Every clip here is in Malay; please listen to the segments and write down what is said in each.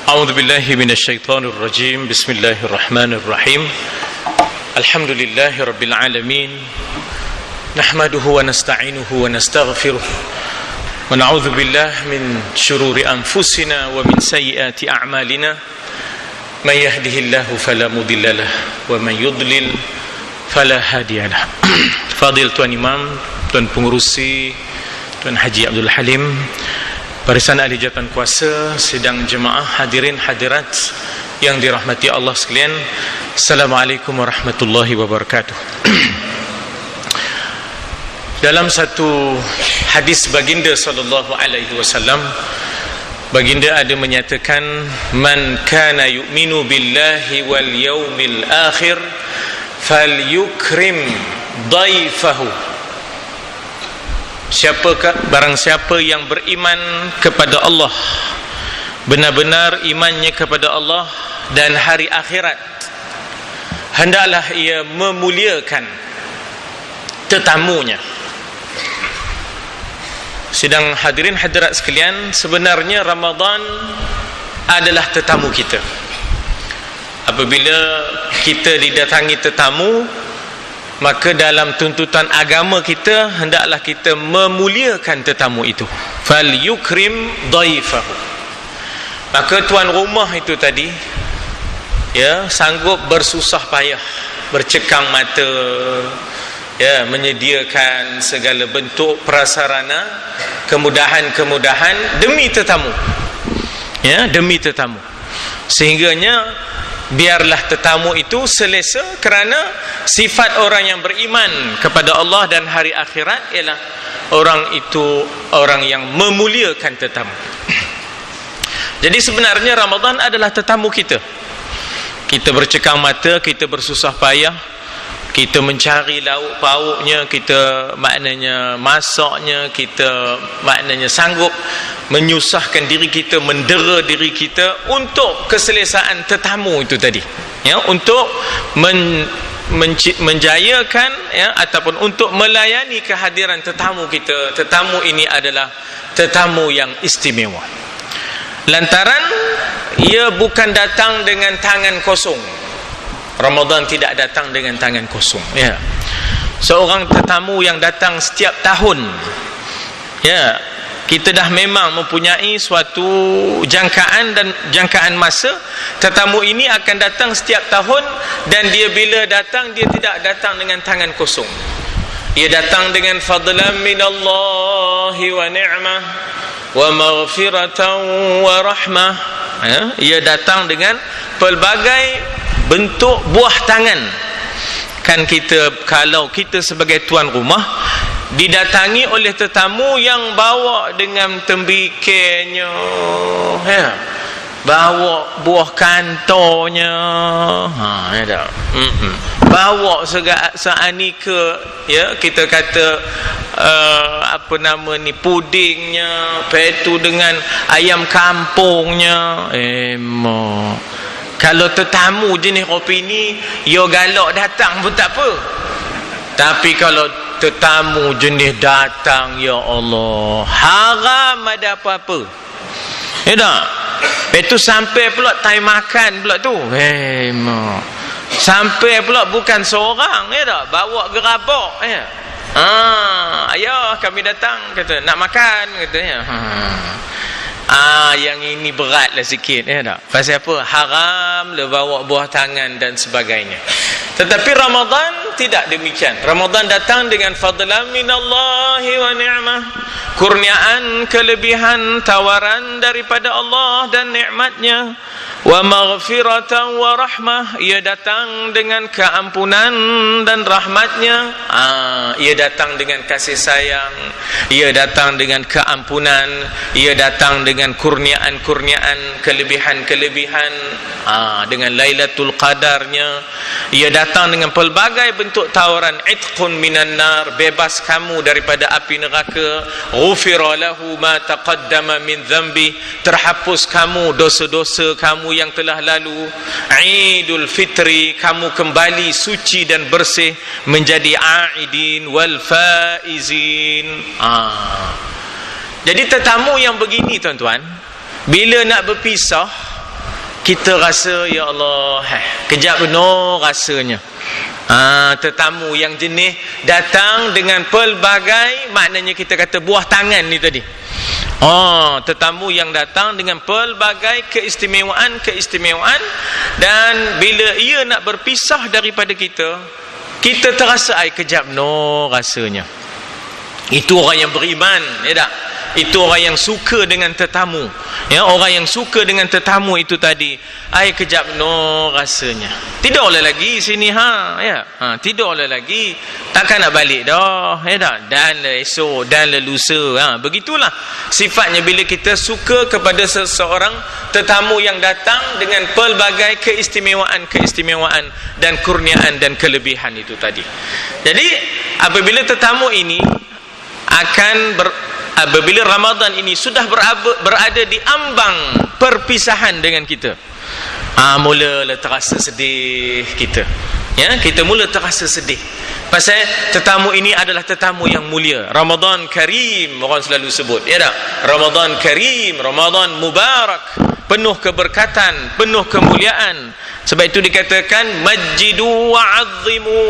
A'udzu billahi minasyaitonir rajim. Bismillahirrahmanirrahim. Alhamdulillahi rabbil alamin. Nahmaduhu wa nasta'inuhu wa nastaghfiruh. Wa na'udzu billahi min shururi anfusina wa min sayyiati a'malina. May yahdihillahu fala mudilla lahu wa man yudlil fala hadiya lahu. Fadil Tuan Imam, Tuan Pengurusi, Tuan Haji Abdul Halim, barisan ahli jawatan kuasa, sidang jemaah, hadirin hadirat yang dirahmati Allah sekalian, Assalamualaikum warahmatullahi wabarakatuh. Dalam satu hadis baginda sallallahu alaihi wasallam, baginda ada menyatakan, man kana yu'minu billahi wal yaumil akhir falyukrim dhaifahu. Barang siapa yang beriman kepada Allah, benar-benar imannya kepada Allah dan hari akhirat, hendaklah ia memuliakan tetamunya. Sidang hadirin hadirat sekalian, sebenarnya Ramadan adalah tetamu kita. Apabila kita didatangi tetamu, maka dalam tuntutan agama kita, hendaklah kita memuliakan tetamu itu. Fal yukrim dhaifahu. Maka tuan rumah itu tadi, ya, sanggup bersusah payah, bercekang mata, ya, menyediakan segala bentuk prasarana, kemudahan-kemudahan demi tetamu, ya, demi tetamu. Sehingganya biarlah tetamu itu selesa, kerana sifat orang yang beriman kepada Allah dan hari akhirat ialah orang itu orang yang memuliakan tetamu. Jadi sebenarnya Ramadan adalah tetamu kita. Kita bercekang mata, kita bersusah payah, kita mencari lauk pauknya, kita maknanya masaknya, kita maknanya sanggup menyusahkan diri kita, mendera diri kita untuk keselesaan tetamu itu tadi, ya, untuk menjayakan, ya, ataupun untuk melayani kehadiran tetamu kita. Tetamu ini adalah tetamu yang istimewa, lantaran ia bukan datang dengan tangan kosong. Ramadan tidak datang dengan tangan kosong, ya. Seorang tetamu yang datang setiap tahun, ya, kita dah memang mempunyai suatu jangkaan dan jangkaan masa. Tetamu ini akan datang setiap tahun, dan dia bila datang, dia tidak datang dengan tangan kosong. Ia datang dengan fadlan minallahi wa ni'mah wa maghfiratan wa rahmah, ya. Ia datang dengan pelbagai bentuk buah tangan. Kan kita, kalau kita sebagai tuan rumah didatangi oleh tetamu yang bawa dengan tembikirnya, ya, bawa buah kantornya, ya tak? Bawa seaneka, ya, kita kata apa nama ni, pudingnya, petu dengan ayam kampungnya. Kalau tetamu jenis kopi ni, yo galak datang pun tak apa. Tapi kalau tetamu jenis datang, ya Allah, haram ada apa-apa, ya tak? Itu sampai pula time makan pula tu, sampai pula bukan seorang, ya tak? Bawa gerabak, ya. Ayah kami datang, kata nak makan, katanya. Yang ini beratlah sikit, ya tak? Pasal apa? Haram le bawa buah tangan dan sebagainya. Tetapi Ramadan tidak demikian. Ramadan datang dengan fadlan minallahi wa ni'mah, kurniaan, kelebihan, tawaran daripada Allah dan nikmatnya. Wa maghfiratan wa rahmah, ia datang dengan keampunan dan rahmatnya. Ia datang dengan kasih sayang, ia datang dengan keampunan, ia datang dengan kurniaan-kurniaan, kelebihan-kelebihan, dengan Lailatul Qadarnya. Ia datang dengan pelbagai bentuk tawaran. Itqun minan nar, bebas kamu daripada api neraka. Ghufira lahu ma taqaddama min dhanbi, terhapus kamu dosa-dosa kamu yang telah lalu. Idul Fitri, kamu kembali suci dan bersih menjadi aidin wal faizin. Jadi tetamu yang begini tuan-tuan, bila nak berpisah, kita rasa ya Allah, kejap no rasanya. Tetamu yang jenis datang dengan pelbagai, maknanya kita kata buah tangan ni tadi. Tetamu yang datang dengan pelbagai keistimewaan dan bila ia nak berpisah daripada kita, kita terasa kejap no rasanya. Itu orang yang beriman, ya tak? Itu orang yang suka dengan tetamu. Ya, orang yang suka dengan tetamu itu tadi, kejap no rasanya. Tidak boleh lagi sini tidak boleh lagi. Takkan nak balik dah, ya tak? Dan esok dan lusa. Begitulah sifatnya bila kita suka kepada seseorang tetamu yang datang dengan pelbagai keistimewaan dan kurniaan dan kelebihan itu tadi. Jadi apabila tetamu ini apabila Ramadan ini sudah berada di ambang perpisahan dengan kita, mulalah terasa sedih kita. Ya, kita mula terasa sedih. Pasal tetamu ini adalah tetamu yang mulia. Ramadan Karim, orang selalu sebut, ya tak? Ramadan Karim, Ramadan Mubarak, penuh keberkatan, penuh kemuliaan. Sebab itu dikatakan majjidu wa'azzimu,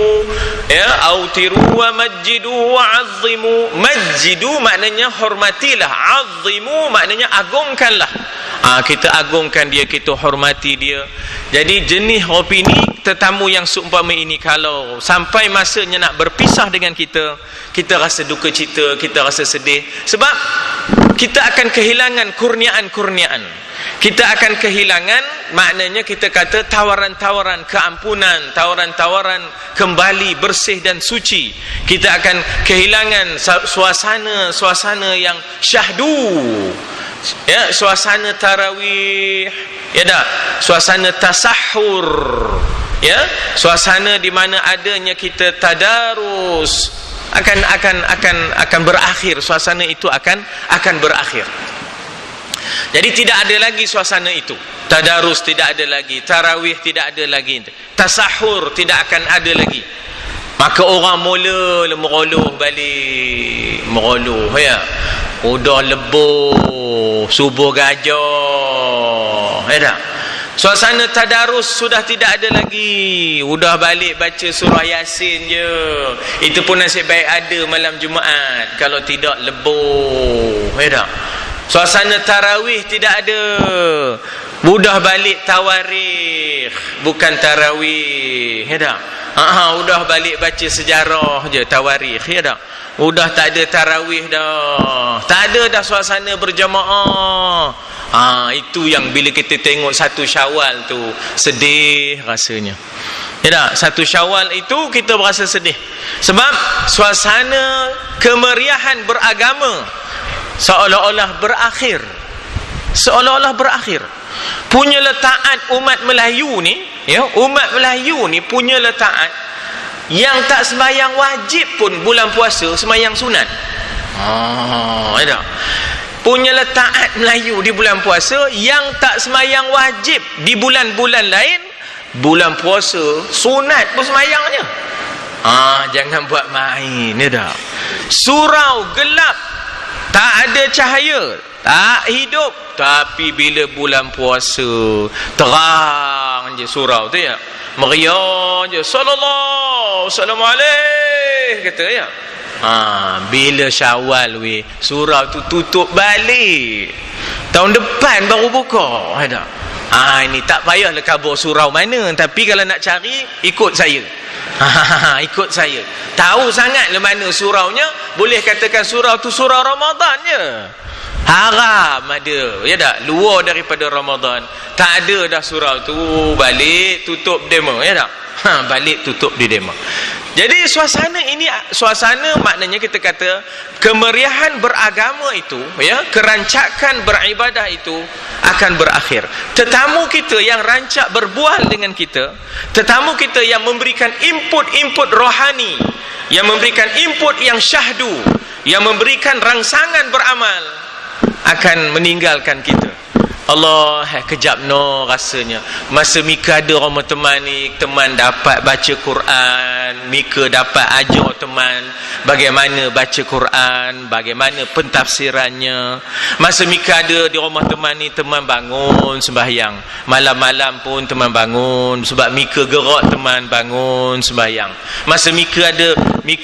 ya, autiru wa majjidu wa'azzimu. Majjidu maknanya hormatilah, azzimu maknanya agungkanlah. Kita agungkan dia, kita hormati dia. Jadi jenis opini tetamu yang seumpama ini, kalau sampai masanya nak berpisah dengan kita, kita rasa duka cita, kita rasa sedih. Sebab kita akan kehilangan kurniaan. Kita akan kehilangan, maknanya kita kata tawaran-tawaran keampunan, tawaran-tawaran kembali bersih dan suci. Kita akan kehilangan suasana yang syahdu, ya, suasana tarawih, ya tak? Suasana tasahur, ya, suasana di mana adanya kita tadarus akan berakhir. Suasana itu akan berakhir. Jadi tidak ada lagi suasana itu. Tadarus tidak ada lagi, tarawih tidak ada lagi, tasahur tidak akan ada lagi. Maka orang mula meroloh balik, ya. Udah lebur, subuh gajah, ya tak? Suasana tadarus sudah tidak ada lagi. Udah balik baca surah Yasin je. Itu pun nasib baik ada malam Jumaat. Kalau tidak lebur, ya tak? Suasana tarawih tidak ada. Mudah balik tawarikh, bukan tarawih, ya tak? Udah balik baca sejarah je, tawarikh, ya tak? Udah tak ada tarawih dah. Tak ada dah suasana berjamaah. Itu yang bila kita tengok 1 Syawal tu sedih rasanya. Ya tak? 1 Syawal itu kita berasa sedih. Sebab suasana kemeriahan beragama seolah-olah berakhir. Punya letaat umat Melayu ni, ya, umat Melayu ni punya letaat yang tak sembahyang wajib pun bulan puasa sembahyang sunat. Ya tak? Punya letaat Melayu di bulan puasa yang tak sembahyang wajib di bulan-bulan lain, bulan puasa sunat pun sembahyangnya. Jangan buat main, ya tak? Surau gelap, tak ada cahaya, tak hidup. Tapi bila bulan puasa, terang je surau tu, ya. Meriah je, sallallahu alaihi kata, ya. Bila Syawal surau tu tutup balik. Tahun depan baru buka, ada. Ini tak payahlah khabar surau mana, tapi kalau nak cari ikut saya. Ikut saya. Tahu sangatlah mana suraunya, boleh katakan surau tu surau Ramadan je. Haram ada, ya tak? Luar daripada Ramadan tak ada dah surau tu, balik tutup demo, ya tak? Balik tutup di demo. Jadi suasana ini, suasana maknanya kita kata kemeriahan beragama itu, ya, kerancakan beribadah itu akan berakhir. Tetamu kita yang rancak berbual dengan kita, tetamu kita yang memberikan input rohani, yang memberikan input yang syahdu, yang memberikan rangsangan beramal, akan meninggalkan kita. Allah, kejap no rasanya. Masa Mika ada orang teman ni, teman dapat baca Quran, Quran, Mika dapat ajar teman bagaimana baca Quran, bagaimana pentafsirannya. Masa Mika ada di rumah teman ni, teman bangun sembahyang. Malam-malam pun teman bangun, sebab Mika gerak teman bangun sembahyang. Masa Mika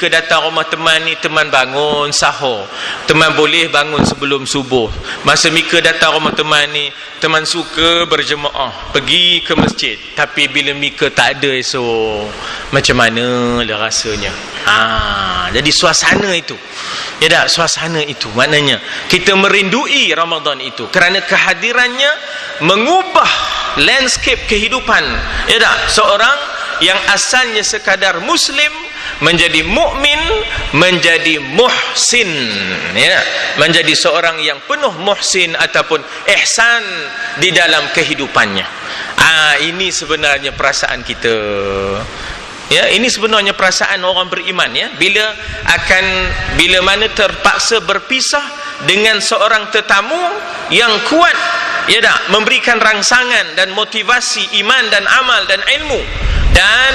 datang rumah teman ni, teman bangun sahur. Teman boleh bangun sebelum subuh. Masa Mika datang rumah teman ni, teman suka berjemaah, pergi ke masjid. Tapi bila Mika tak ada esok, macam mana lah rasanya. Jadi suasana itu, ya tak, suasana itu maknanya kita merindui Ramadan itu, kerana kehadirannya mengubah landscape kehidupan, ya tak. Seorang yang asalnya sekadar muslim menjadi mukmin, menjadi muhsin, ya, menjadi seorang yang penuh muhsin ataupun ihsan di dalam kehidupannya. Ini sebenarnya perasaan kita. Ya, ini sebenarnya perasaan orang beriman, ya. Bila mana terpaksa berpisah dengan seorang tetamu yang kuat, ya tak, memberikan rangsangan dan motivasi iman dan amal dan ilmu, dan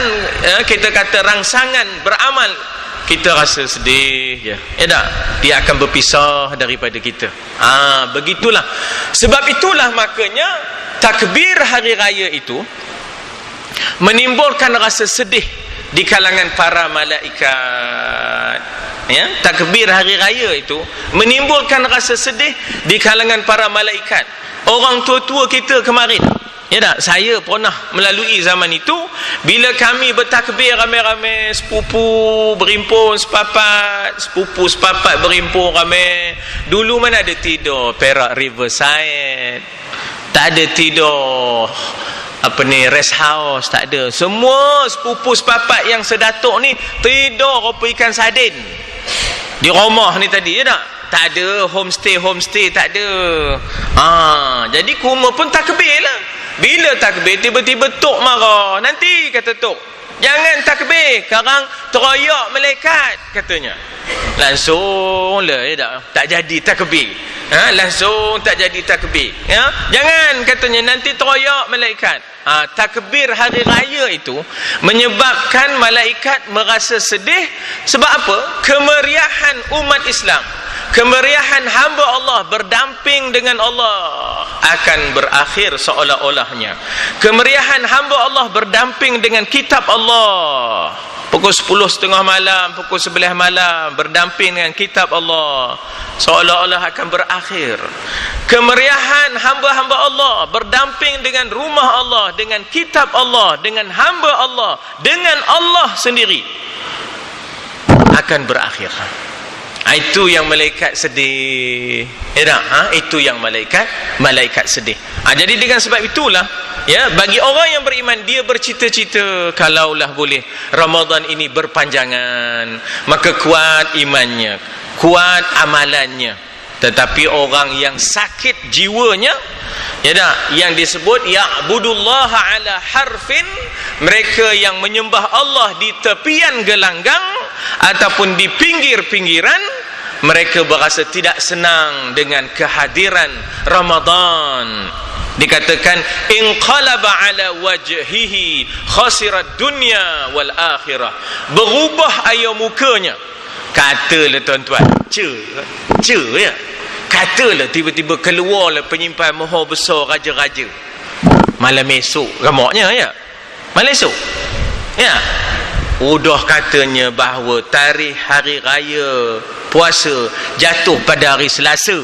kita kata rangsangan beramal, kita rasa sedih, ya tak, dia akan berpisah daripada kita. Begitulah. Sebab itulah makanya takbir hari raya itu menimbulkan rasa sedih di kalangan para malaikat. Ya, takbir hari raya itu menimbulkan rasa sedih di kalangan para malaikat. Orang tua-tua kita kemarin, ya tak, saya pernah melalui zaman itu. Bila kami bertakbir ramai-ramai, sepupu berimpun sepapat, sepupu sepapat berimpun ramai. Dulu mana ada tidur Perak Riverside, tak ada tidur rest house, tak ada. Semua sepupu sepapat yang sedatuk ni tidur rupa ikan sardin di rumah ni tadi, ya tak. Tak ada homestay, tak ada. Jadi kurma pun takbir lah. Bila takbir, tiba-tiba Tok marah. Nanti kata Tok, jangan takbir, sekarang teroyak malaikat, katanya. Langsung lah, ya tak jadi takbir. Langsung tak jadi takbir, ya. Jangan, katanya, nanti teroyak malaikat. Takbir hari raya itu menyebabkan malaikat merasa sedih. Sebab apa? Kemeriahan umat Islam, kemeriahan hamba Allah berdamping dengan Allah akan berakhir seolah-olahnya. Kemeriahan hamba Allah berdamping dengan kitab Allah, pukul 10.30 malam, pukul 11 malam, berdamping dengan kitab Allah, seolah-olah akan berakhir. Kemeriahan hamba-hamba Allah berdamping dengan rumah Allah, dengan kitab Allah, dengan hamba Allah, dengan Allah sendiri, akan berakhir. Itu yang malaikat sedih, ya tak? Itu yang malaikat sedih. Jadi dengan sebab itulah, ya, bagi orang yang beriman, dia bercita-cita kalaulah boleh Ramadan ini berpanjangan, maka kuat imannya, kuat amalannya. Tetapi orang yang sakit jiwanya, ya tak, yang disebut ya'budullaha ala harfin, mereka yang menyembah Allah di tepian gelanggang ataupun di pinggir-pinggiran, mereka berasa tidak senang dengan kehadiran Ramadan. Dikatakan inqalaba ala wajhihi khasirat dunya wal akhirah, berubah air mukanya. Katalah tuan-tuan, ya, katalah tiba-tiba keluarlah penyimpan mohon besar raja-raja malam esok, ramaknya, ya, malam esok, ya, udah katanya bahawa tarikh hari raya puasa jatuh pada hari Selasa.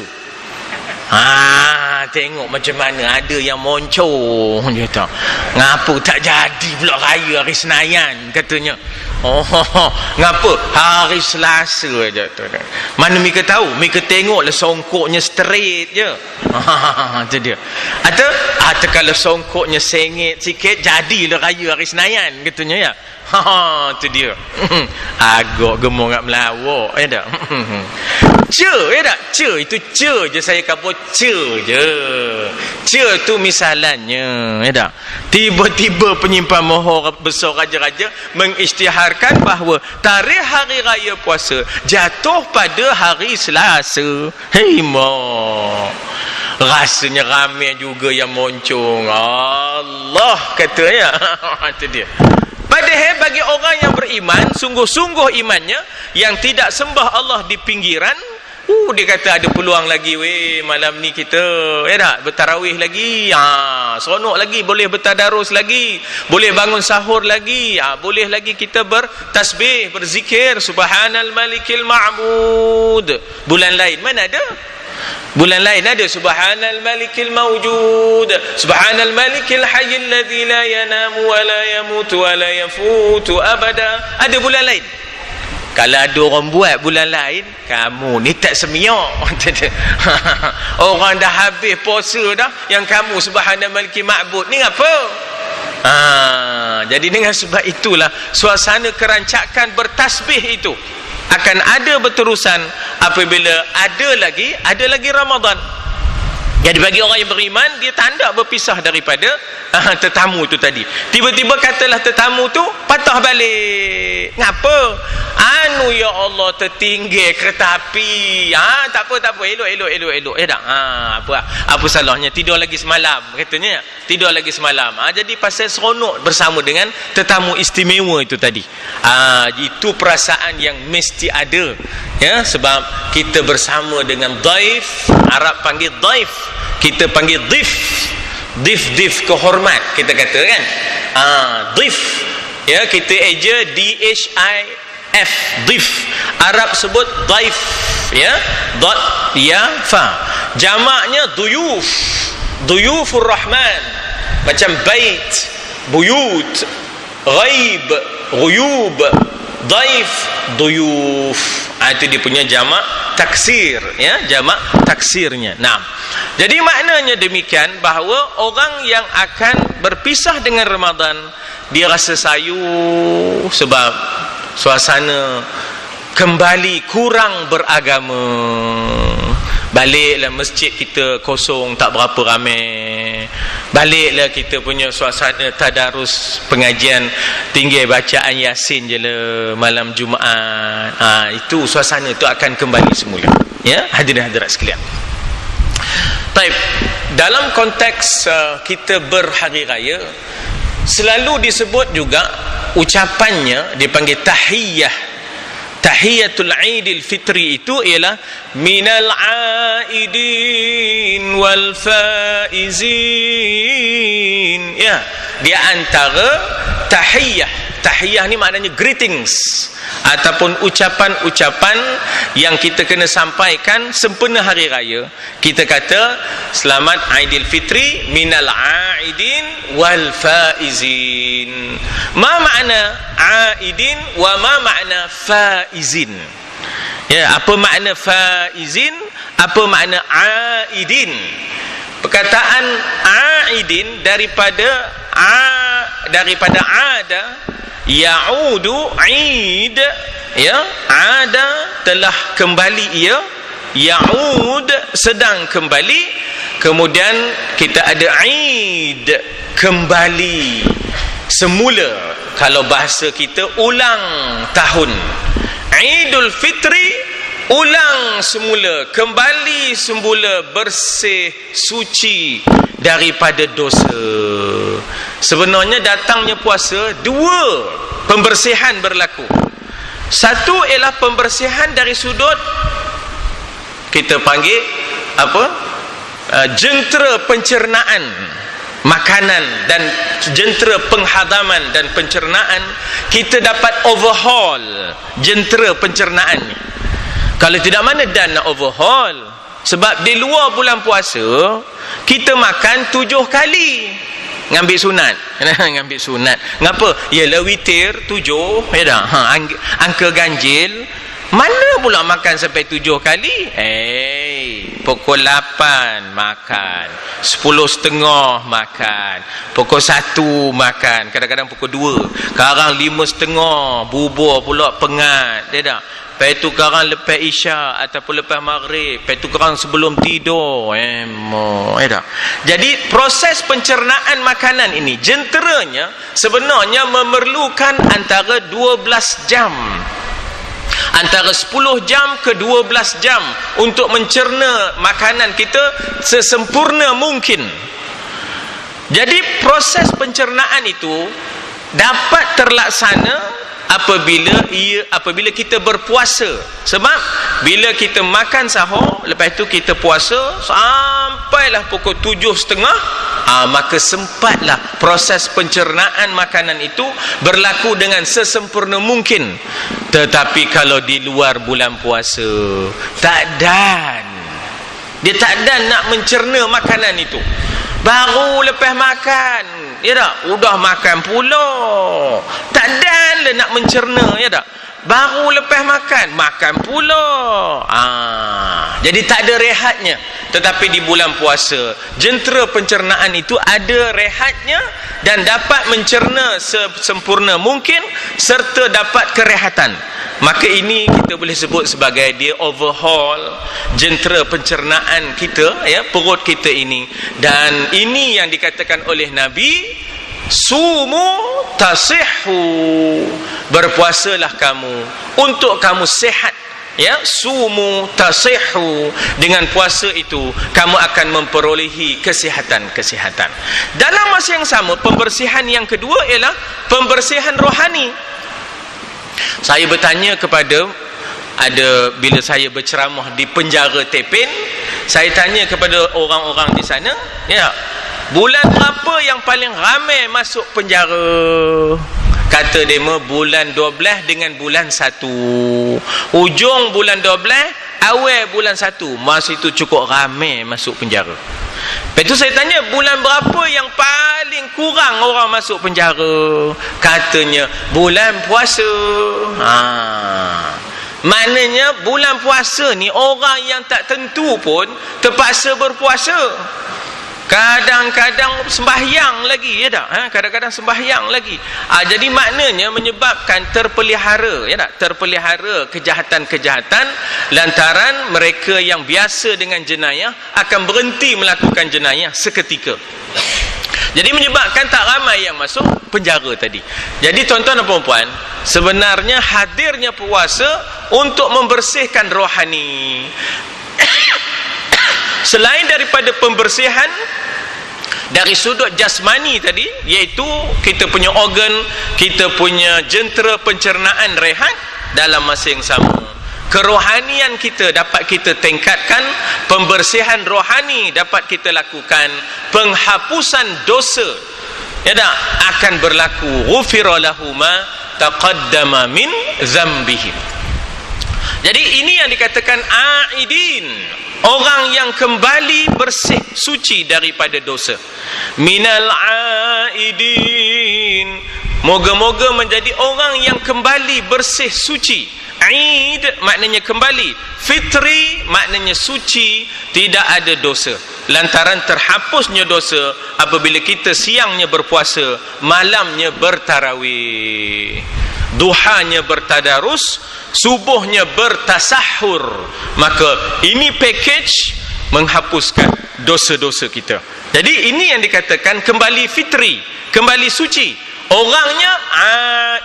Tengok macam mana ada yang moncong je tak. Ngapa tak jadi pula raya hari Senayan, katanya. Ngapa hari Selasa aja tu. Mana Mika tahu? Mika tengoklah songkoknya straight je. Itu dia. Atau kalau songkoknya sengit sikit, jadilah raya hari Senayan, katanya, ya. Itu dia. Agak gemuk ngak melawak, ya tak? Ya tak? Itu je saya kabur je. Tu misalannya, ya tak? Tiba-tiba penyimpan mohon besar raja-raja mengisytiharkan bahawa tarikh hari raya puasa jatuh pada hari Selasa. Rasanya ramai juga yang moncong. Allah katanya. Itu dia. Padahal bagi orang yang beriman, sungguh-sungguh imannya, yang tidak sembah Allah di pinggiran, dia kata ada peluang lagi, malam ni kita bertarawih lagi, seronok lagi, boleh bertadarus lagi, boleh bangun sahur lagi, boleh lagi kita bertasbih, berzikir, subhanal malikil ma'bud. Bulan lain mana ada? Bulan lain ada subhanal malikil mawjud, subhanal malikil hayyil ladzi la yanamu wa la yamutu wa la yafutu abada. Ada bulan lain. Kalau ada orang buat bulan lain, kamu ni tak semiak. Orang dah habis puasa dah, yang kamu subhanal malikil ma'bud ni apa? Jadi dengan sebab itulah suasana kerancakan bertasbih itu akan ada berterusan apabila ada lagi Ramadan. Jadi bagi orang yang beriman, dia tak hendak berpisah daripada tetamu tu tadi. Tiba-tiba katalah tetamu tu patah balik. Ngapa? Ya Allah, tertinggal kereta api. Tak apa, elok. Apa salahnya? Tidur lagi semalam, katanya. Tidur lagi semalam. Jadi pasal seronok bersama dengan tetamu istimewa itu tadi. Itu perasaan yang mesti ada. Ya, sebab kita bersama dengan dhaif, Arab panggil dhaif, kita panggil dhif kehormat, kita kata kan. Dhif, ya, kita eja DHIF, dhif. Arab sebut dhaif, ya, dot ya fa. Jamaknya duyuf, duyufur rahman, macam bait, buyut, ghaib, ghuyub, dhaif, duyuf. Itu dia punya jamak taksir, ya, jamak taksirnya. Jadi maknanya demikian, bahawa orang yang akan berpisah dengan Ramadan, dia rasa sayu sebab suasana kembali kurang beragama. Baliklah masjid kita kosong, tak berapa ramai. Baliklah kita punya suasana tadarus, pengajian, tinggal bacaan Yasin je lah malam Jumaat. Itu suasana itu akan kembali semula. Ya, hadirin hadirat sekalian. Taib, dalam konteks kita berhari raya, selalu disebut juga ucapannya dipanggil tahiyyah. Tahiyatul Aidil Fitri itu ialah minal aidin wal faizin. Ya, dia antara tahiyyah. Tahiyyah ni maknanya greetings ataupun ucapan-ucapan yang kita kena sampaikan sempena hari raya. Kita kata selamat Aidil Fitri minal aidin wal faizin. Ma makna aidin wa ma makna faizin? Ya, apa makna faizin? Apa makna aidin? Perkataan aidin daripada ada ya'udu aid, ya, ada telah kembali, ia ya'ud sedang kembali, kemudian kita ada aid kembali semula. Kalau bahasa kita ulang tahun. Aidul Fitri ulang semula, kembali semula, bersih suci daripada dosa. Sebenarnya datangnya puasa, dua pembersihan berlaku. Satu ialah pembersihan dari sudut kita panggil apa? Jentera pencernaan makanan dan jentera penghadaman dan pencernaan. Kita dapat overhaul jentera pencernaan ni. Kalau tidak, mana dan nak overhaul? Sebab di luar bulan puasa kita makan 7 kali. Ngambil sunat. Ngambil sunat. Ngapa? Yalah witir 7, ya dah. Angka ganjil. Mana pula makan sampai 7 kali? Pukul 8 makan, 10.30 makan, pukul 1 makan, kadang-kadang pukul 2, sekarang 5.30 bubur pula pengat, dia dah. Lepas tu sekarang lepas Isya ataupun lepas Maghrib, lepas tu sekarang sebelum tidur. Jadi proses pencernaan makanan ini, jenteranya sebenarnya memerlukan antara 12 jam, antara 10 jam ke 12 jam untuk mencerna makanan kita sesempurna mungkin. Jadi proses pencernaan itu dapat terlaksana apabila kita berpuasa. Sebab bila kita makan sahur, lepas itu kita puasa sampailah pukul 7.30, maka sempatlah proses pencernaan makanan itu berlaku dengan sesempurna mungkin. Tetapi kalau di luar bulan puasa, dia tak dan nak mencerna makanan itu. Baru lepas makan, ya tak? Udah makan pula. Tak dan lah nak mencerna, ya tak? Baru lepas makan pula. Jadi tak ada rehatnya. Tetapi di bulan puasa, jentera pencernaan itu ada rehatnya dan dapat mencerna sesempurna mungkin serta dapat kerehatan. Maka ini kita boleh sebut sebagai dia overhaul jentera pencernaan kita, ya, perut kita ini. Dan ini yang dikatakan oleh Nabi, sumu tasihhu, berpuasalah kamu untuk kamu sehat, ya. Sumu tasihhu, dengan puasa itu kamu akan memperolehi kesihatan. Dalam masa yang sama, pembersihan yang kedua ialah pembersihan rohani. Saya bertanya bila saya berceramah di penjara Tepin, saya tanya kepada orang-orang di sana, ya, bulan berapa yang paling ramai masuk penjara? Kata dia, bulan 12 dengan bulan 1. Ujung bulan 12, awal bulan 1. Masa itu cukup ramai masuk penjara. Lepas itu saya tanya, bulan berapa yang paling kurang orang masuk penjara? Katanya, bulan puasa. Maknanya bulan puasa ni orang yang tak tentu pun terpaksa berpuasa. Kadang-kadang sembahyang lagi, ya tak? Kadang-kadang sembahyang lagi. Jadi maknanya menyebabkan terpelihara, ya tak? Terpelihara kejahatan-kejahatan lantaran mereka yang biasa dengan jenayah akan berhenti melakukan jenayah seketika. Jadi menyebabkan tak ramai yang masuk penjara tadi. Jadi tuan-tuan dan puan-puan, sebenarnya hadirnya puasa untuk membersihkan rohani. Selain daripada pembersihan dari sudut jasmani tadi, iaitu kita punya organ, kita punya jentera pencernaan rehat, dalam masa yang sama kerohanian kita dapat kita tingkatkan, pembersihan rohani dapat kita lakukan, penghapusan dosa, ya tak, akan berlaku. Ghufira lahu ma taqaddama min dzambihim. Jadi ini yang dikatakan aidin, orang yang kembali bersih, suci daripada dosa. Minal aidin, moga-moga menjadi orang yang kembali bersih, suci. Aid maknanya kembali, fitri maknanya suci, tidak ada dosa. Lantaran terhapusnya dosa apabila kita siangnya berpuasa, malamnya bertarawih, duhanya bertadarus, subuhnya bertasahur. Maka ini package menghapuskan dosa-dosa kita. Jadi ini yang dikatakan kembali fitri, kembali suci. Orangnya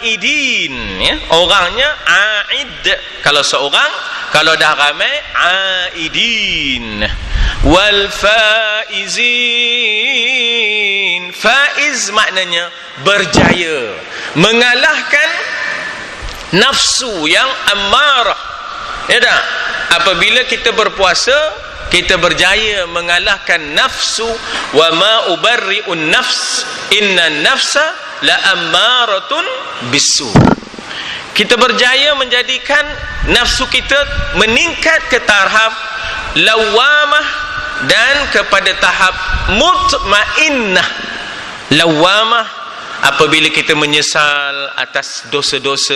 aidin, ya? Orangnya aid kalau seorang, kalau dah ramai aidin. Wal faizin, faiz maknanya berjaya, mengalahkan nafsu yang ammarah, ya tak? Apabila kita berpuasa, kita berjaya mengalahkan nafsu. Wa ma ubarri'un nafs, inna nafsa la ammaratun bisu. Kita berjaya menjadikan nafsu kita meningkat ke tahap lawamah dan kepada tahap mutmainnah. Lawamah apabila kita menyesal atas dosa-dosa,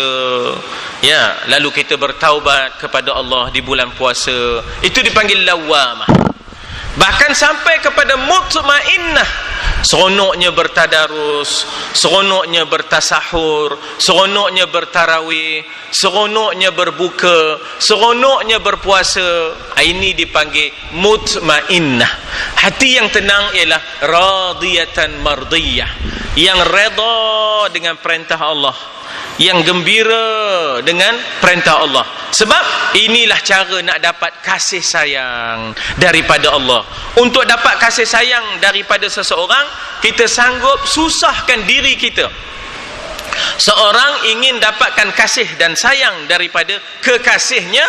ya, lalu kita bertaubat kepada Allah di bulan puasa, itu dipanggil lawamah. Bahkan sampai kepada mutmainnah, seronoknya bertadarus, seronoknya bertasahur, seronoknya bertarawih, seronoknya berbuka, seronoknya berpuasa. Ini dipanggil mutmainnah. Hati yang tenang ialah radiyatan mardiyah, yang redha dengan perintah Allah, yang gembira dengan perintah Allah. Sebab inilah cara nak dapat kasih sayang daripada Allah. Untuk dapat kasih sayang daripada seseorang, kita sanggup susahkan diri kita. Seorang ingin dapatkan kasih dan sayang daripada kekasihnya,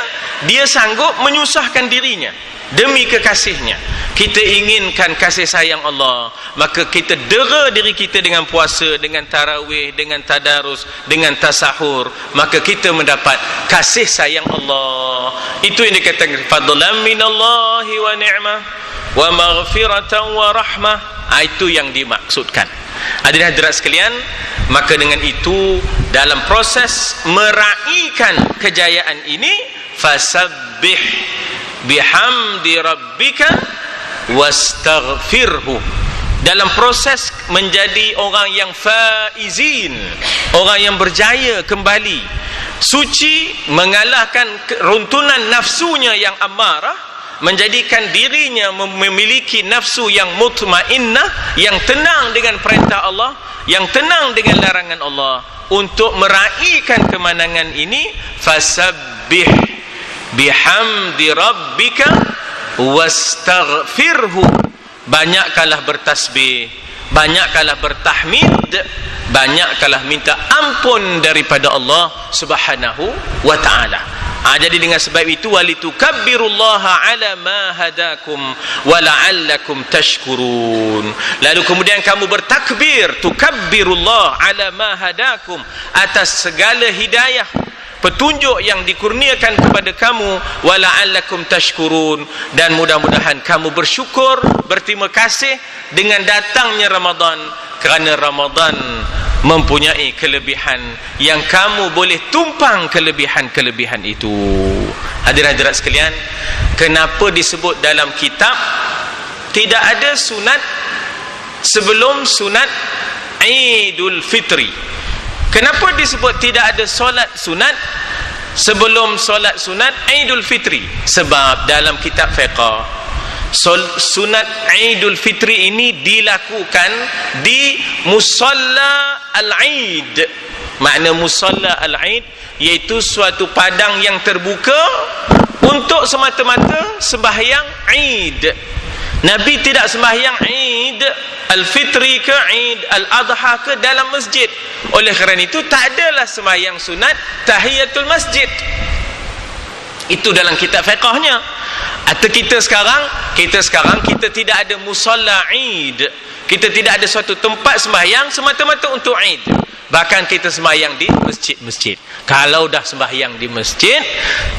dia sanggup menyusahkan dirinya demi kekasihnya. Kita inginkan kasih sayang Allah, maka kita dera diri kita dengan puasa, dengan tarawih, dengan tadarus, dengan tasahur, maka kita mendapat kasih sayang Allah. Itu yang dikatakan fadlan minallahi wa ni'mah wa maghfiratan wa rahmah. Itu yang dimaksudkan. Hadirin hadirat sekalian, maka dengan itu dalam proses meraihkan kejayaan ini, fasabbih bihamdi rabbika wastaghfirhu. Dalam proses menjadi orang yang faizin, orang yang berjaya kembali, suci, mengalahkan runtunan nafsunya yang amarah, menjadikan dirinya memiliki nafsu yang mutmainnah, yang tenang dengan perintah Allah, yang tenang dengan larangan Allah. Untuk meraihkan kemenangan ini, fasabbih bihamdi rabbika wastaghfirhu. Banyakkanlah bertasbih, banyakkanlah bertahmid, banyakkanlah minta ampun daripada Allah Subhanahu wa taala. Jadi dengan sebab itu, walitukabbirullaha ala ma hadakum wa la'allakum tashkurun. Lalu kemudian kamu bertakbir, tukabbirullah ala ma hadakum, atas segala hidayah, petunjuk yang dikurniakan kepada kamu, wa la'allakum tashkurun, dan mudah-mudahan kamu bersyukur, berterima kasih dengan datangnya Ramadan, kerana Ramadan mempunyai kelebihan yang kamu boleh tumpang kelebihan-kelebihan itu. Hadirin-hadirat sekalian, kenapa disebut dalam kitab tidak ada sunat sebelum sunat Idul Fitri? Kenapa disebut tidak ada solat sunat sebelum solat sunat Idul Fitri? Sebab dalam kitab fiqh, sunat Idul Fitri ini dilakukan di musalla al-Eid. Makna musalla al-Eid iaitu suatu padang yang terbuka untuk semata-mata sembahyang Eid. Nabi tidak sembahyang Eid al-Fitri ke Eid al-Adha ke dalam masjid. Oleh kerana itu tak adalah sembahyang sunat tahiyatul masjid. Itu dalam kitab fiqahnya. Atau kita sekarang tidak ada musalla Eid. Kita tidak ada suatu tempat sembahyang semata-mata untuk Eid. Bahkan kita sembahyang di masjid-masjid. Kalau dah sembahyang di masjid,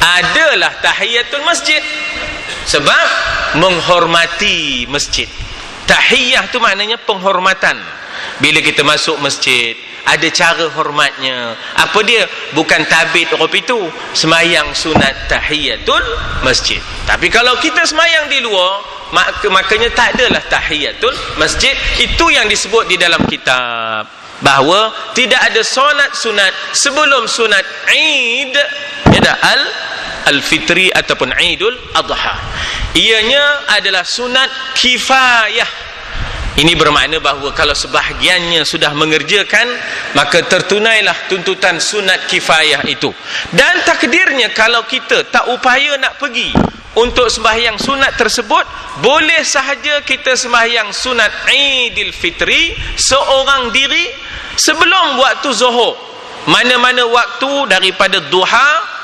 adalah tahiyatul masjid. Sebab menghormati masjid. Tahiyah tu maknanya penghormatan. Bila kita masuk masjid, ada cara hormatnya. Apa dia? Bukan tabit rop itu, sembahyang sunat tahiyatul masjid. Tapi kalau kita sembahyang di luar, makanya tak adalah tahiyatul masjid. Itu yang disebut di dalam kitab, bahawa tidak ada solat sunat sebelum sunat Eid, ada al-Fitri ataupun Idul Adha. Ianya adalah sunat kifayah. Ini bermakna bahawa kalau sebahagiannya sudah mengerjakan, maka tertunailah tuntutan sunat kifayah itu. Dan takdirnya kalau kita tak upaya nak pergi untuk sembahyang sunat tersebut, boleh sahaja kita sembahyang sunat Idul Fitri seorang diri sebelum waktu zuhur. Mana-mana waktu daripada duha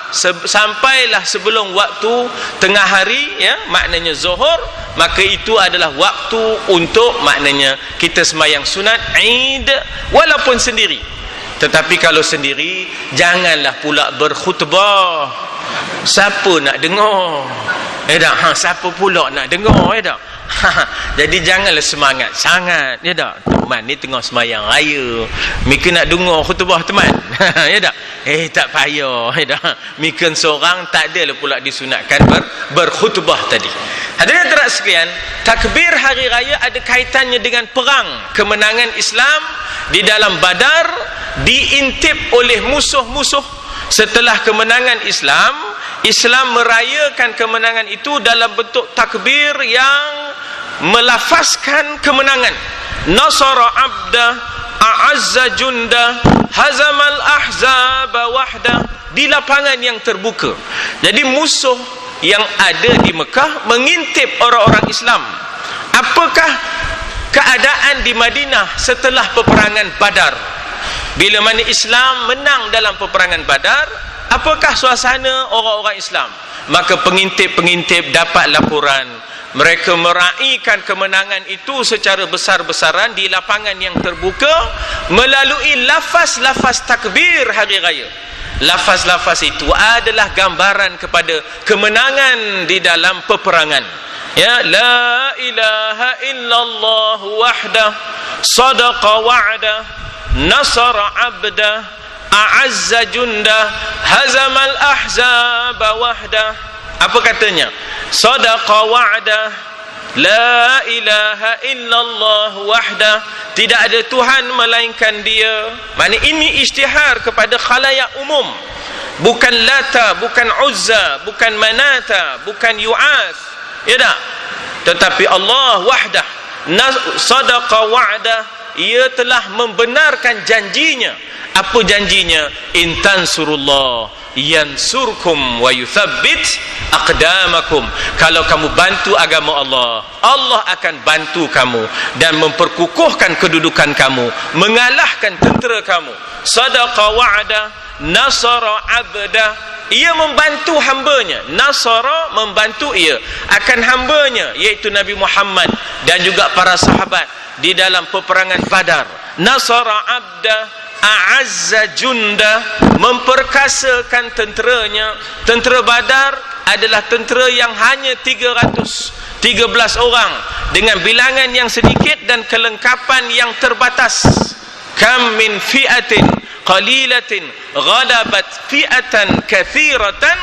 sampailah sebelum waktu tengah hari, ya, maknanya zuhur, maka itu adalah waktu untuk maknanya kita sembahyang sunat Eid walaupun sendiri. Tetapi kalau sendiri, janganlah pula berkhutbah. Siapa nak dengar? Siapa pula nak dengar? Jadi janganlah semangat sangat, ya tak? Teman ni tengah sembahyang raya, mika nak dengar khutbah teman. Ya tak? Tak payah, ya tak? Mika seorang tak adalah pula disunatkan berkhutbah tadi. Hadirin hadirat sekalian, takbir hari raya ada kaitannya dengan perang kemenangan Islam di dalam Badar, diintip oleh musuh-musuh. Setelah kemenangan Islam merayakan kemenangan itu dalam bentuk takbir yang melafazkan kemenangan. Nasara abda, a'azza junda, hazamal ahzaba wahda, di lapangan yang terbuka. Jadi musuh yang ada di Mekah mengintip orang-orang Islam. Apakah keadaan di Madinah setelah peperangan Badar? Bila mana Islam menang dalam peperangan Badar, apakah suasana orang-orang Islam? Maka pengintip-pengintip dapat laporan, mereka meraihkan kemenangan itu secara besar-besaran di lapangan yang terbuka melalui lafaz-lafaz takbir hari raya. Lafaz-lafaz itu adalah gambaran kepada kemenangan di dalam peperangan. Ya, la ilaha illallah wahdah, sadaqa wa'dah, nasara abdah, a'azza jundah, hazamal ahzaba wahdah. Apa katanya? Sadaqa wa'dah, la ilaha illallah wahdah, tidak ada Tuhan melainkan Dia. Maksudnya ini isytihar kepada khalayak umum, bukan Lata, bukan Uzza, bukan Manata, bukan Yu'ath, ya tak? Tetapi Allah wahdah, sadaqa wa'dah, Ia telah membenarkan janjinya. Apa janjinya? In tansurullah yansurkum wa yuthabbit aqdamakum. Kalau kamu bantu agama Allah, Allah akan bantu kamu dan memperkukuhkan kedudukan kamu, mengalahkan tentera kamu. Sadaqa wa'da, nasara abda, Ia membantu hambanya. Nasara, membantu Ia akan hambanya, iaitu Nabi Muhammad dan juga para sahabat di dalam peperangan Badar. Nasara abda, a'azza junda, memperkasakan tenteranya. Tentera Badar adalah tentera yang hanya 13 orang dengan bilangan yang sedikit dan kelengkapan yang terbatas. Kam min fi'atin qalilatin ghalabat fi'atan kathiratan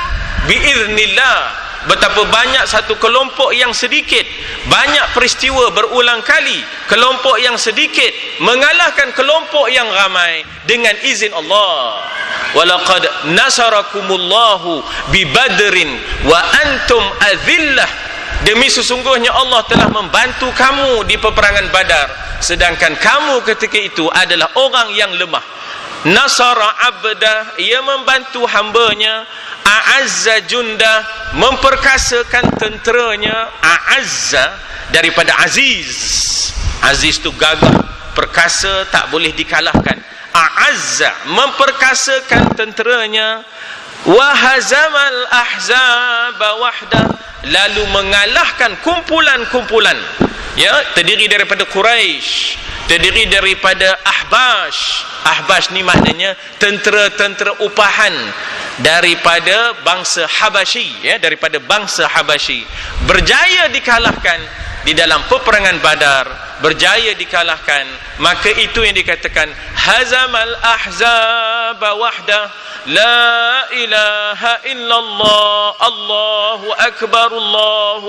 biiznillah. Betapa banyak satu kelompok yang sedikit, banyak peristiwa berulang kali, kelompok yang sedikit mengalahkan kelompok yang ramai dengan izin Allah. Walaqad nasarakumullahu bibadrin wa antum azillah. Demi sesungguhnya Allah telah membantu kamu di peperangan Badar, sedangkan kamu ketika itu adalah orang yang lemah. Nasara abda, Ia membantu hambanya. A'azza junda, memperkasakan tenteranya. A'azza daripada aziz. Aziz itu gagah, perkasa, tak boleh dikalahkan. A'azza, memperkasakan tenteranya. Wahazamal ahzaba wahda, lalu mengalahkan kumpulan-kumpulan, ya, terdiri daripada Quraisy, terdiri daripada Ahbash. Ahbash ni maknanya tentera-tentera upahan daripada bangsa Habasyi, ya, daripada bangsa Habasyi, berjaya dikalahkan di dalam peperangan Badar, berjaya dikalahkan. Maka itu yang dikatakan hazamal ahzaba wahda, la ilaha illallah, Allahu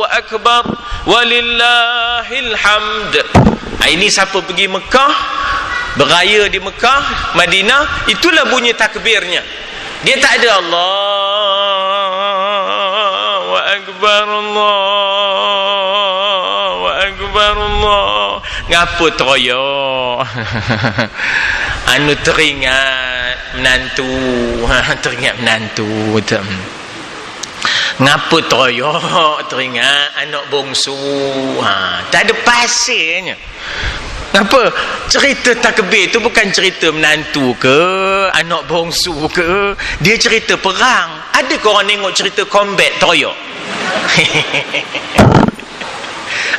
akbar, walillahil hamd. Ini siapa pergi Mekah, beraya di Mekah, Madinah, itulah bunyi takbirnya. Dia tak ada Allahu akbar, Allahu akbar, Allah. Ngapa teroyak? Anu teringat menantu, teringat menantu. Ngapa teroyak? Teringat anak bongsu. Tak ada pasirnya. Apa? Cerita takbir tu bukan cerita menantu ke, anak bongsu ke, dia cerita perang. Ada ke orang tengok cerita combat teroyak?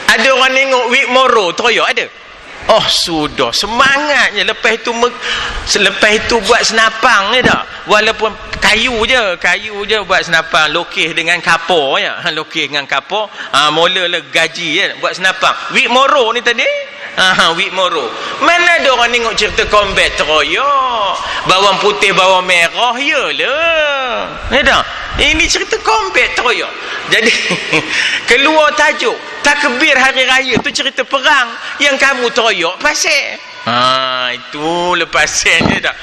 Ada orang tengok Wikmoro teroyak? Ada? Oh sudah, semangatnya. Lepas itu buat senapang je dah. Walaupun kayu je buat senapang, lokeh dengan kapur je. Lokeh dengan kapur, mulalah gaji je buat senapang. Wikmoro ni tadi, Wikmoro. Mana ada orang tengok cerita combat teroyak, bawang putih bawang merah, yalah. Ya dah. Ini cerita combat teroyak. Jadi keluar tajuk takbir hari raya tu cerita perang, yang kamu teroyak pasal. Itu lepasnya tak.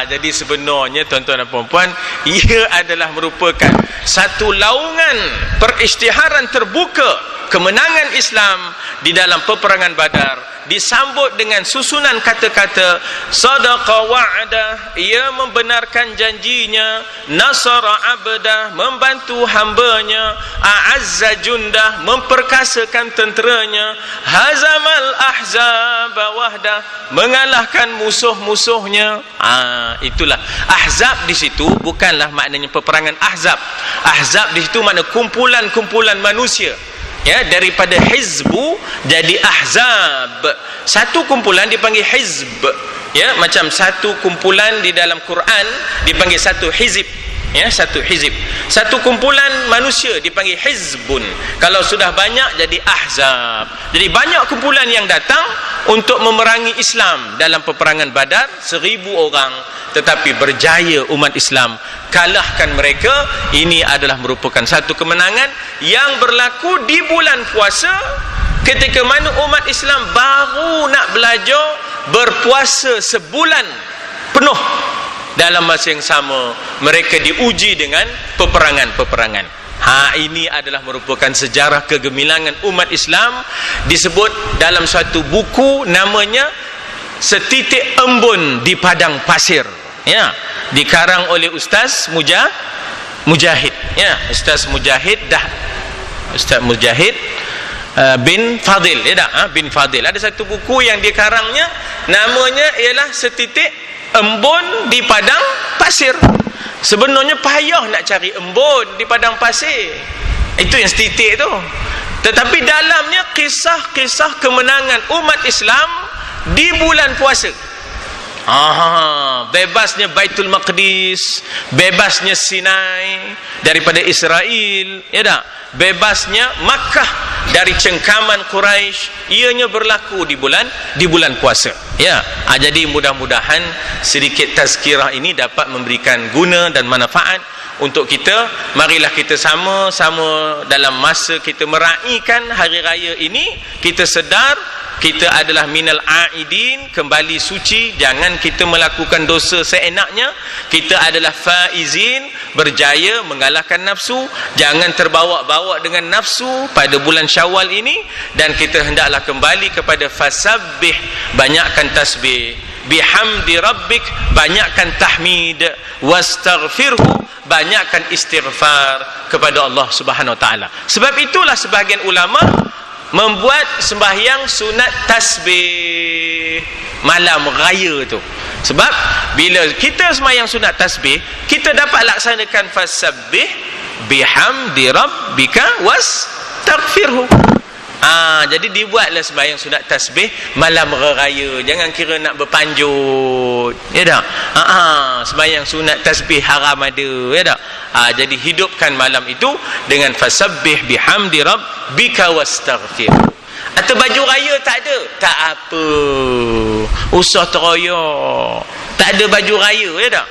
Jadi sebenarnya tuan-tuan dan puan-puan, ia adalah merupakan satu laungan perisytiharan terbuka kemenangan Islam di dalam peperangan Badar disambut dengan susunan kata-kata sadaqa wa'dah, ia membenarkan janjinya, nasara abdah, membantu hambanya, a'azza jundah, memperkasakan tenteranya, hazamal ahzab wahdah, mengalahkan musuh-musuhnya. Itulah ahzab. Di situ bukanlah maknanya peperangan ahzab. Ahzab di situ makna kumpulan-kumpulan manusia, ya, daripada hizbu jadi ahzab. Satu kumpulan dipanggil hizb, ya, macam satu kumpulan di dalam Quran dipanggil satu hizib, ya, satu hizib. Satu kumpulan manusia dipanggil hizbun. Kalau sudah banyak jadi ahzab. Jadi banyak kumpulan yang datang untuk memerangi Islam dalam peperangan Badar, 1000 orang, tetapi berjaya umat Islam kalahkan mereka. Ini adalah merupakan satu kemenangan yang berlaku di bulan puasa, ketika mana umat Islam baru nak belajar berpuasa sebulan penuh. Dalam masa yang sama mereka diuji dengan peperangan-peperangan. Ini adalah merupakan sejarah kegemilangan umat Islam, disebut dalam suatu buku namanya Setitik Embun di Padang Pasir, ya, dikarang oleh Ustaz Mujahid, ya, Ustaz Mujahid bin Fadil, ya, bin Fadil. Ada satu buku yang dikarangnya, namanya ialah Setitik Embun di Padang Pasir. Sebenarnya payah nak cari embun di padang pasir, itu yang setitik tu, tetapi dalamnya kisah-kisah kemenangan umat Islam di bulan puasa. Bebasnya Baitul Maqdis, bebasnya Sinai daripada Israel, ya tak? Bebasnya Makkah dari cengkaman Quraisy, ianya berlaku di bulan puasa, ya. Jadi mudah-mudahan sedikit tazkirah ini dapat memberikan guna dan manfaat untuk kita. Marilah kita sama-sama dalam masa kita meraihkan hari raya ini, kita sedar kita adalah minal aidin, kembali suci, jangan kita melakukan dosa seenaknya. Kita adalah faizin, berjaya mengalahkan nafsu, jangan terbawa-bawa dengan nafsu pada bulan Syawal ini. Dan kita hendaklah kembali kepada fasabbih, banyakkan tasbih, bihamdi rabbik, banyakkan tahmid, wastaghfirhu, banyakkan istighfar kepada Allah Subhanahu wa taala. Sebab itulah sebahagian ulama membuat sembahyang sunat tasbih malam raya tu. Sebab bila kita sembahyang sunat tasbih, kita dapat laksanakan fasabbih bihamdi rabbika wastaghfirhu. Jadi dibuatlah sembahyang sunat tasbih malam raya. Jangan kira nak berpanjut, ya tak? Sembahyang sunat tasbih haram ada, ya tak? Jadi hidupkan malam itu dengan fasabbih bihamdi rabbika wastaghfirhu. Atau baju raya tak ada, tak apa, usah teroyak, tak ada baju raya, ya tak?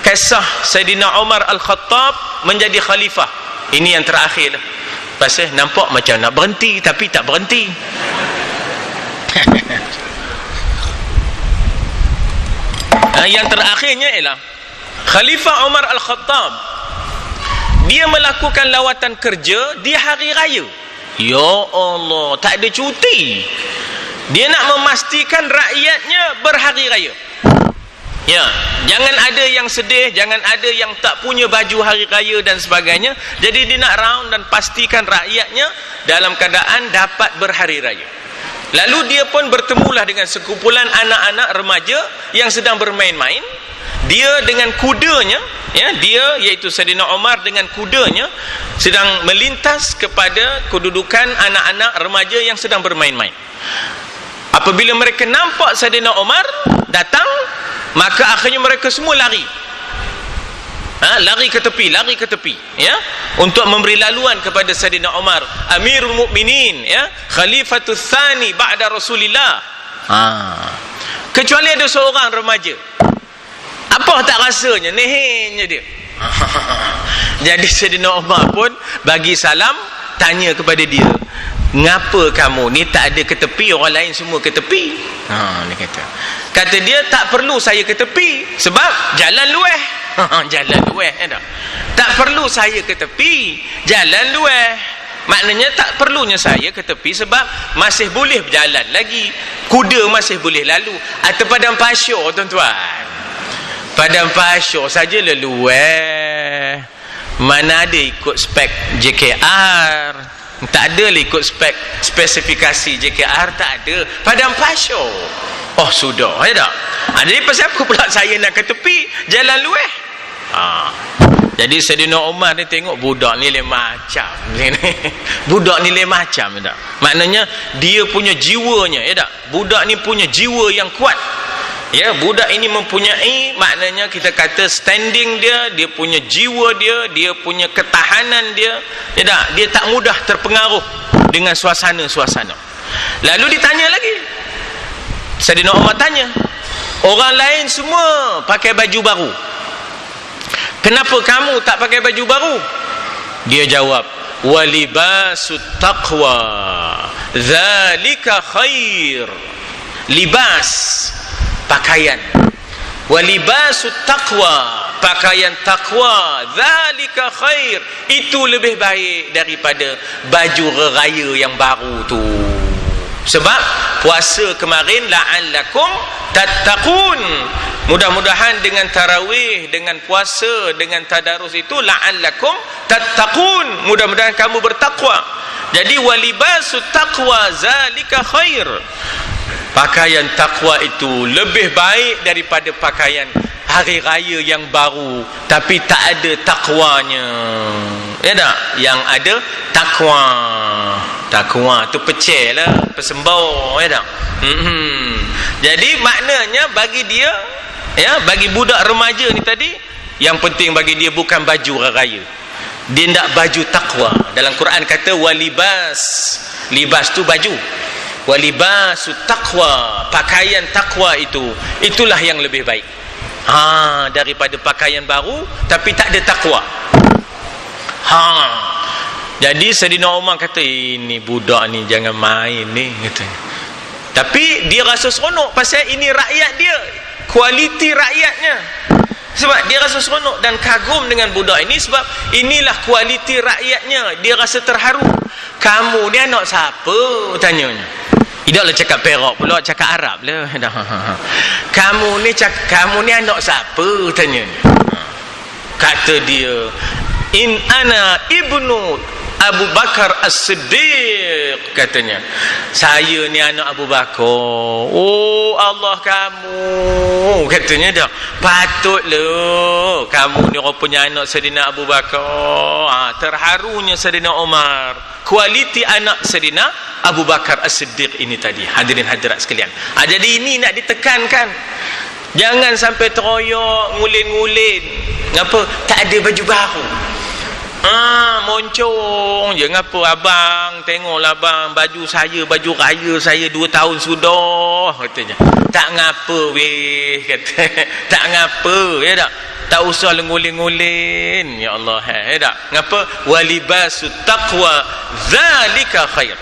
Kisah Saidina Umar Al-Khattab menjadi khalifah, ini yang terakhir dah. Pasal nampak macam nak berhenti tapi tak berhenti. Yang terakhirnya ialah Khalifah Umar Al-Khattab, dia melakukan lawatan kerja di hari raya. Ya Allah, tak ada cuti. Dia nak memastikan rakyatnya berhari raya. Ya, jangan ada yang sedih, jangan ada yang tak punya baju hari raya dan sebagainya. Jadi dia nak round dan pastikan rakyatnya dalam keadaan dapat berhari raya. Lalu dia pun bertemulah dengan sekumpulan anak-anak remaja yang sedang bermain-main. Dia dengan kudanya, ya, dia iaitu Saidina Umar dengan kudanya sedang melintas kepada kedudukan anak-anak remaja yang sedang bermain-main. Apabila mereka nampak Saidina Umar datang, maka akhirnya mereka semua lari. Lari ke tepi, ya, untuk memberi laluan kepada Saidina Umar, Amirul Mukminin, ya, Khalifatul Tsani ba'da Rasulillah. Kecuali ada seorang remaja. Apa tak rasanya, nehennya dia. Jadi Saidina Umar pun bagi salam, tanya kepada dia, ngapa kamu ni tak ada ke tepi, orang lain semua ke tepi? Dia kata dia, tak perlu saya ke tepi sebab jalan lueh. Jalan lueh, tak perlu saya ke tepi, jalan lueh. Maknanya tak perlunya saya ke tepi sebab masih boleh berjalan lagi. Kuda masih boleh lalu. Atau padang pasir, tuan-tuan. Padang pasir saja leluar. Mana ada ikut spek JKR. Tak ada lah ikut spesifikasi JKR, tak ada. Padang pasir. Oh sudah, ya tak? Jadi pasal apa pula saya nak ke tepi jalan luar? Jadi Saidina Umar ni tengok budak ni lain macam. Budak ni lain macam, ya tak? Maknanya dia punya jiwanya, ya tak? Budak ni punya jiwa yang kuat. Ya, budak ini mempunyai, maknanya kita kata standing dia punya jiwa dia punya ketahanan dia, ya tak? Dia tak mudah terpengaruh dengan suasana-suasana. Lalu ditanya lagi. Saidina Umar tanya, orang lain semua pakai baju baru, kenapa kamu tak pakai baju baru? Dia jawab, walibasut taqwa dzalika khair. Libas, pakaian. Walibasut taqwa, pakaian takwa, dzalika khair, itu lebih baik daripada baju raya yang baru tu. Sebab puasa kemarin la'allakum tattaqun, mudah-mudahan dengan tarawih, dengan puasa, dengan tadarus itu la'allakum tattaqun, mudah-mudahan kamu bertakwa. Jadi walibasut taqwa zalika khair, pakaian takwa itu lebih baik daripada pakaian hari raya yang baru tapi tak ada takwanya, ya tak? Yang ada takwa tu pecel lah, persembau, ya tak? Jadi maknanya bagi dia, ya, bagi budak remaja ni tadi, yang penting bagi dia bukan baju raya, dia nak baju takwa. Dalam Quran kata walibas, libas tu baju, walibasut taqwa, pakaian takwa itulah yang lebih baik daripada pakaian baru tapi tak ada takwa. Jadi Saidina Umar kata, ini budak ni jangan main ni, kata. Tapi dia rasa seronok pasal ini rakyat dia, kualiti rakyatnya. Sebab dia rasa seronok dan kagum dengan budak ini sebab inilah kualiti rakyatnya. Dia rasa terharu. Kamu ni anak siapa? Tanyanya. Tidaklah cakap Perak pula, cakap Arab lah. Kamu ni anak siapa? Tanyanya. Kata dia, in ana ibnu Abu Bakar As-Siddiq, katanya. Saya ni anak Abu Bakar. Oh Allah kamu, katanya dah. Patutlah kamu ni rupanya anak Saidina Abu Bakar. Terharunya Saidina Umar, kualiti anak Saidina Abu Bakar As-Siddiq ini tadi. Hadirin hadirat sekalian. Jadi ini nak ditekankan. Jangan sampai teroyak, ngulin-ngulin. Ngapa? Tak ada baju baru. Moncong je. Ngapa abang? Tengoklah abang, baju raya saya 2 tahun sudah, katanya. Tak ngapa weh, kata. Tak ngapa, ya tak? Tak usah ngulin-ngulin, ya Allah, ya tak? Ngapa? Walibasut taqwa zalika khair.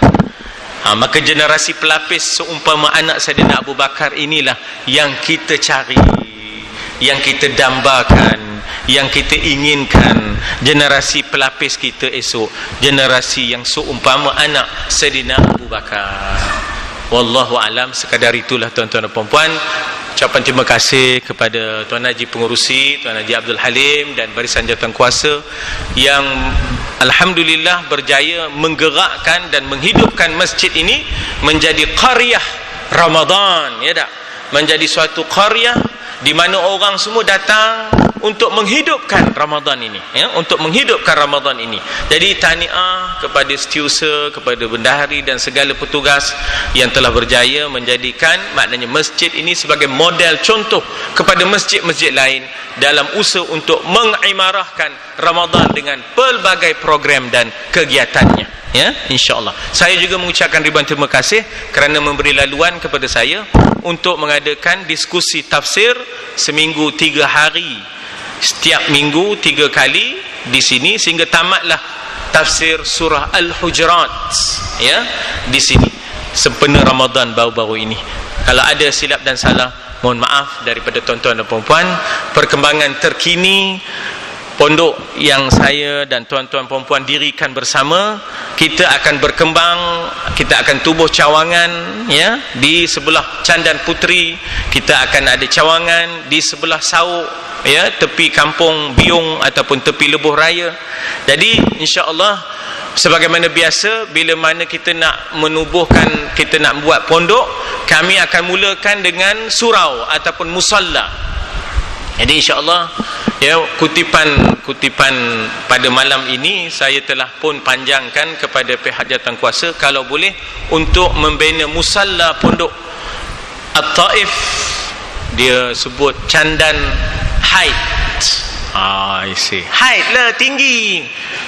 Maka generasi pelapis seumpama anak Saidina Abu Bakar inilah yang kita cari, yang kita dambakan, yang kita inginkan. Generasi pelapis kita esok, generasi yang seumpama anak Saidina Abu Bakar. Wallahu alam. Sekadar itulah tuan-tuan dan puan-puan. Ucapan terima kasih kepada Tuan Haji Pengurusi, Tuan Haji Abdul Halim dan barisan jawatan kuasa yang alhamdulillah berjaya menggerakkan dan menghidupkan masjid ini menjadi qaryah Ramadan, ya tak? Menjadi suatu qaryah di mana orang semua datang untuk menghidupkan Ramadan ini, ya, untuk menghidupkan Ramadan ini. Jadi tahniah kepada setiausaha, kepada bendahari dan segala petugas yang telah berjaya menjadikan maknanya masjid ini sebagai model contoh kepada masjid-masjid lain dalam usaha untuk mengimarahkan Ramadan dengan pelbagai program dan kegiatannya, ya, insya-Allah. Saya juga mengucapkan ribuan terima kasih kerana memberi laluan kepada saya untuk mengadakan diskusi tafsir seminggu 3 hari, setiap minggu 3 kali di sini sehingga tamatlah tafsir surah Al-Hujurat, ya, di sini sempena Ramadan baru-baru ini. Kalau ada silap dan salah, mohon maaf daripada tuan-tuan dan puan-puan. Perkembangan terkini pondok yang saya dan tuan-tuan perempuan dirikan bersama, kita akan berkembang, kita akan tubuh cawangan ya di sebelah Candan Puteri, kita akan ada cawangan di sebelah Sauk ya, tepi kampung Biung ataupun tepi Lebuh Raya. Jadi insya-Allah sebagaimana biasa, bila mana kita nak menubuhkan, kita nak buat pondok, kami akan mulakan dengan surau ataupun musalla. Jadi insya-Allah ya, kutipan pada malam ini saya telah pun panjangkan kepada pihak jawatankuasa kalau boleh untuk membina musalla pondok At-Taif. Dia sebut Candan Height. Height lah, tinggi.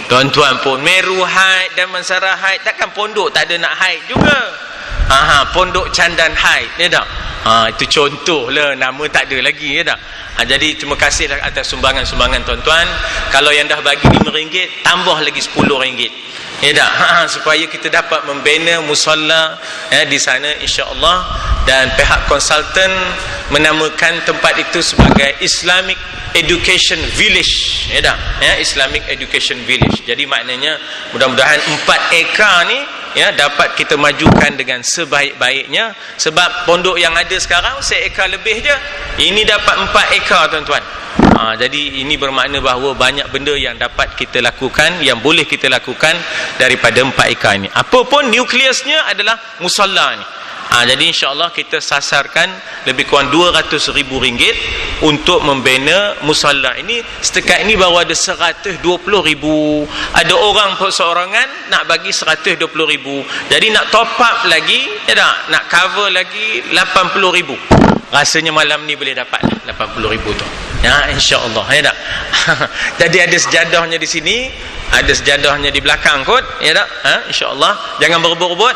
Tuan-tuan pun Meru Height dan Mansara Height, takkan pondok tak ada nak height juga. Pondok Candan Height ya tak? Itu contoh lah, nama tak ada lagi ya tak? Jadi terima kasih atas sumbangan-sumbangan tuan-tuan. Kalau yang dah bagi RM5, tambah lagi RM10 ya tak? Supaya kita dapat membina musalla ya, di sana insya-Allah. Dan pihak konsultan menamakan tempat itu sebagai Islamic Education Village ya tak? Ya, Islamic Education Village. Jadi maknanya mudah-mudahan 4 ekar ni ya dapat kita majukan dengan sebaik-baiknya. Sebab pondok yang ada sekarang 1 ekar lebih je, ini dapat 4 ekar tuan-tuan. Jadi ini bermakna bahawa banyak benda yang dapat kita lakukan, yang boleh kita lakukan daripada 4 ekar ini. Apapun nukleusnya adalah musalla ni. Jadi insya-Allah kita sasarkan lebih kurang RM200,000 untuk membina musalla ini. Setakat ini baru ada RM120,000. Ada orang perseorangan nak bagi RM120,000. Jadi nak top up lagi ya tak? Nak cover lagi RM80,000. Rasanya malam ni boleh dapat lah RM80,000 tu. Ya, insya-Allah ya tak? Jadi ada sejadahnya di sini, ada sejadahnya di belakang kot ya tak? Insya-Allah jangan berebut-rebut.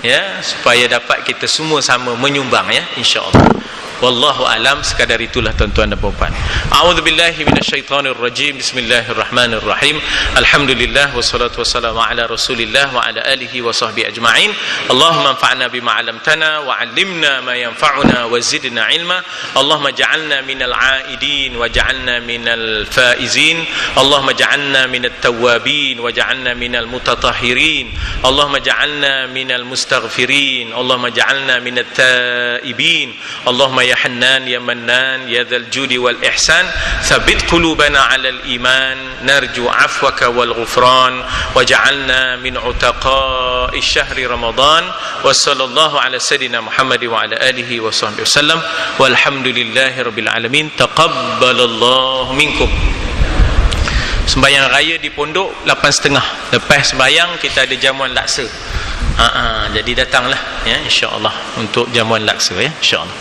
Ya, supaya dapat kita semua sama menyumbang ya, insya-Allah. Wallahu alam, sekadar itulah tuan-tuan dan puan-puan. A'udzubillahi minasyaitonirrajim. Bismillahirrahmanirrahim. Alhamdulillah wassalatu wassalamu ala Rasulillah wa ala alihi wa sahbihi ajma'in. Allahumma anfa'na bima 'allamtana wa 'allimna ma yanfa'una wa zidna 'ilma. Allahumma ja'alna minal 'aidin wa ja'alna minal faizin. Allahumma ja'alna minat tawwabin wa ja'alna minal mutatahhirin. Allahumma ja'alna minal mustaghfirin. Allahumma ja'alna minat taibin. Allahumma ya Hannan ya Mannan ya Dzal Judi wal Ihsan, tsabbit qulubana 'alal iman, narju 'afwaka wal ghufran, waj'alna min 'utaqa'i syahri Ramadan. Wa sallallahu ala sayidina Muhammad wa ala alihi wa sahbihi wasallam. Walhamdulillahirabbil alamin. Taqabbalallahu minkum. Sembahyang raya di pondok 8.30. Lepas sembahyang kita ada jamuan laksa. Jadi datanglah ya, insya-Allah untuk jamuan laksa ya, insya-Allah.